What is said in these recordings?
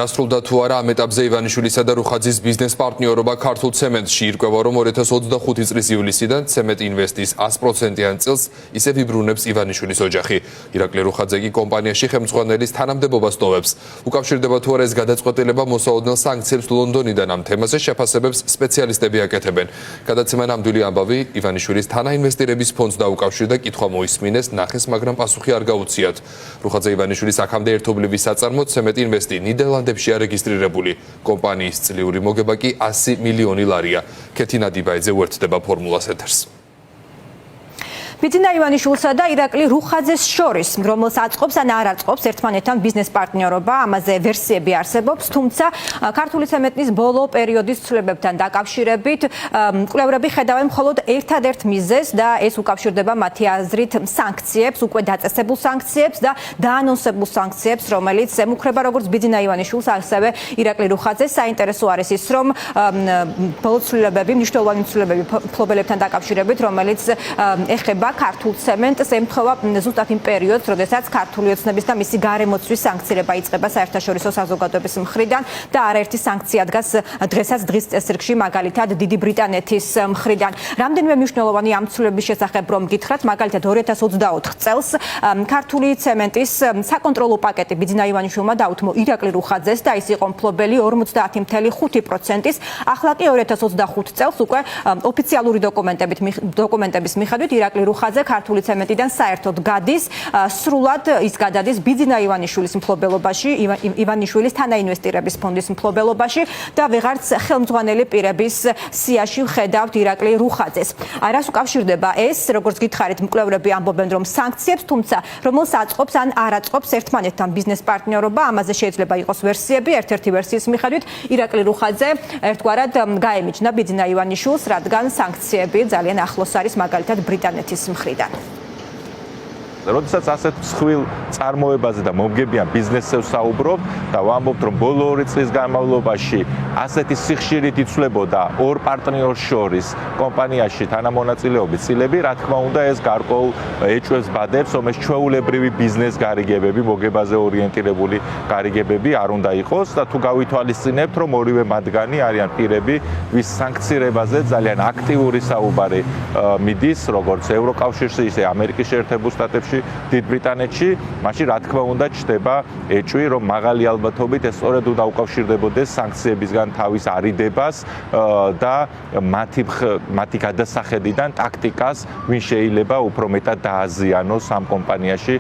დასრულდა თუ არა ამ ეტაპზე ივანიშვილისა და რუხაძის ბიზნეს პარტნიორობა ქართულ ცემენტში ირკვევა, რომ 2025 წლის ივლისიდან ცემენტ ინვესტის 100%-იან წილს ისე ვიბრუნებს ივანიშვილის ოჯახი. ირაკლი რუხაძე კი კომპანიაში ხელმძღვანელის თანამდებობას ტოვებს. უკავშირდება თუ არა ეს გადაწყვეტილება მოსაოდნელ სანქციებს ლონდონიდან ამ თემაზე შეფასებებს სპეციალისტები აკეთებენ. გადაცემა ნამდვილი ამბავი ივანიშვილის თანაინვესტირების ფონდს დაუკავშირდა, კითხვა მოისმინეს, ნახეს, მაგრამ პასუხი არ გაუციათ. რუხაძე ივანიშვილის აქამდე ერთობლივი საწარმო ცემენტ ინვესტი ნიდერლანდებში არეგისტრირებული. კომპანიის წლიური მოგება კი 100 მილიონი ლარია. ქეთინა დიბაიძე უერთდება ფორმულას ეთერს. ბიძინა ივანიშვილსა და ირაკლი რუხაძეს შორის, რომელს აწყობს ან არ აწყობს ერთმანეთთან ბიზნეს პარტნიორობა, ამაზე ვერსიები არსებობს, თუმცა ქართული ცემენტის ბოლო პერიოდის ცვლილებებთან დაკავშირებით მკვლევრები ხედავენ მხოლოდ ერთადერთ მიზეზს და ეს უკავშირდება მათი აზრით სანქციებს, უკვე დაწესებულ სანქციებს და დაანონსებულ სანქციებს, რომელიც ემუქრება როგორც ბიძინა ივანიშვილს, ასევე ირაკლი რუხაძეს. საინტერესო არის ის, რომ ბოლო ცვლილებები, მნიშვნელოვანი ცვლილებები მფლობელებთან დაკავშირებით, რომელიც ეხება ქართულ ცემენტს, ემთხვევა ზუსტად იმ პერიოდს, როდესაც ქართული ოცნების და მისი გარემოცვის სანქცირება იწყება საერთაშორისო საზოგადოების მხრიდან და არაერთი სანქცია დგას დღესაც დღის წესრიგში, მაგალითად დიდი ბრიტანეთის მხრიდან. რამდენიმე მნიშვნელოვანი ამ ცვლილების შესახებ რომ გითხრათ, მაგალითად 2024 წელს ქართული ცემენტის საკონტროლო პაკეტი ბიძინა ივანიშვილმა დაუთმო ირაკლი რუხაძეს და ის იყო მფლობელი 50.5%-ის. ახლა კი 2025 წელს უკვე ოფიციალური დოკუმენტების მიხედვით ირაკლი რუხაძე ქართული ცემენტიდან საერთოდ გადის, სრულად ის გადადის ბიძინა ივანიშვილის მფლობელობაში, ივანიშვილის თანაინვესტირების ფონდის მფლობელობაში და ვეღარც ხელმძღვანელი პირების სიაში ვხედავთ ირაკლი რუხაძეს. რას უკავშირდება ეს, როგორც გითხარით, მკვლევრები ამბობენ, რომ სანქციებს, თუმცა რომელს აწყობს ან არ აწყობს ერთმანეთთან ბიზნეს პარტნიორობა, ამაზე შეიძლება იყოს ვერსიები. ერთ-ერთი ვერსიის მიხედვით ირაკლი რუხაძე ერთგვარად გაემიჯნა ბიძინა ივანიშვილს, რადგან სანქციები ძალიან ახლოს არის მაგალითად ბრიტანეთის მხრიდან. როდესაც ასეთ მსხვილ წარმოებაზე და მომგებიან ბიზნესზე ვსაუბრობ და ვამბობთ, რომ ბოლო 2 წლის განმავლობაში ასეთი სიხშირით იცვლებოდა ორ პარტნიორს შორის კომპანიაში თანამონაწილეობის წილები, რა თქმა უნდა, ეს გარკვეულ ეჭვებს ბადებს, რომ ეს ჩვეულებრივი ბიზნეს გარიგებები, მოგებაზე ორიენტირებული გარიგებები არ უნდა იყოს და თუ გავითვალისწინებთ, რომ ორივე მათგანი არიან პირები, ვის სანქცირებაზე ძალიან აქტიური საუბარი მიდის, როგორც ევროკავშირში, ისე ამერიკის შეერთებულ შტატებში, დიდ ბრიტანეთში, მაშინ რა თქმა უნდა ჩნდება ეჭვი, რომ მაღალი ალბათობით ეს სწორედ უნდა უკავშირდებოდეს სანქციებისგან თავის არიდებას და მათი გადასახედიდან ტაქტიკას, ვინ შეიძლება უფრო მეტად დააზიანოს ამ კომპანიაში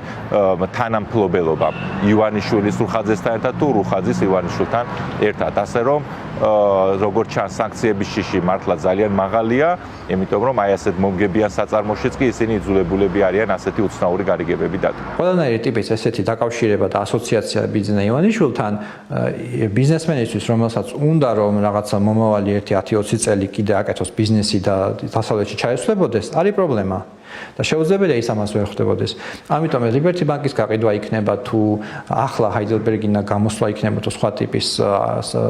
თანამფლობელობამ. ივანიშვილის რუხაძესთან ერთად თუ რუხაძის ივანიშვილთან ერთად. ასე რომ როგორც ჩანს, სანქციების შიში მართლა ძალიან მაღალია, იმიტომ რომ აი ასეთ მომგებიან საწარმოშიც კი ისინი იძულებულები არიან ასეთი უცნაური გარიგებები დადონ. ყველანაირი ტიპის ესეთი დაკავშირება და ასოციაცია ბიძინა ივანიშვილთან ბიზნესმენისთვის, რომელსაც უნდა რომ რაღაცა მომავალი 1-10-20 წელი კიდე აკეთოს ბიზნესი და დასავლეთში ჩაესვლებოდეს, არის პრობლემა. და შეუძლებელია ის ამას ვერ ხდებოდეს. ამიტომ ლიბერტი ბანკის გაყიდვა იქნება თუ ახლა ჰაიდელბერგიდან გამოსვლა იქნება თუ სხვა ტიპის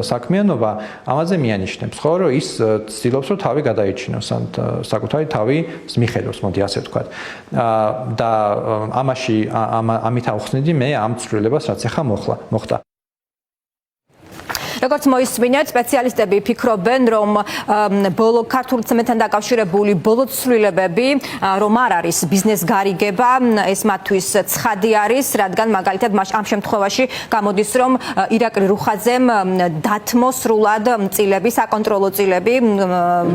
საქმიანობა, ამაზე მიანიშნებს, ხო, რომ ის ცდილობს რომ თავი გადაიჩინოს, ან საკუთარი თავი მიხედოს, მოდი ასე ვთქვათ. და ამით ავხსნიდი მე ამ ცვლილებას, რაც ახლა მოხდა. როგორც მოისმინეთ, სპეციალისტები ფიქრობენ, რომ ბოლო ქართული ცემენტთან დაკავშირებული ბოლო ცვლილებები, რომ არ არის ბიზნეს გარიგება, ეს მათთვის ცხადი არის, რადგან მაგალითად ამ შემთხვევაში გამოდის, რომ ირაკლი რუხაძემ დათმო სრულად წილები, საკონტროლო წილები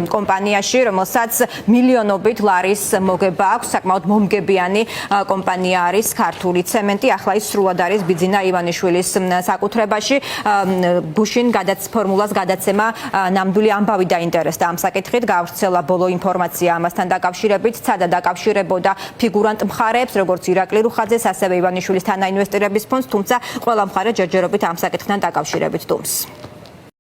კომპანიაში, რომელსაც მილიონობით ლარის მოგება აქვს, საკმაოდ მომგებიანი კომპანია არის ქართული ცემენტი, ახლა ის სრულად არის ბიძინა ივანიშვილის საკუთრებაში. ფორმულას გადაცემა ნამდვილი ამბავი დაინტერესდა ამ საკითხით, გავრცელა ბოლო ინფორმაცია ამასთან დაკავშირებით, ცადა დაკავშირებოდა ფიგურანტ მხარეებს, როგორც ირაკლი რუხაძეს, ასევე ივანიშვილის თანაინვესტირების ფონდს, თუმცა ყველა მხარე ჯერჯერობით ამ საკითხთან დაკავშირებით დუმს.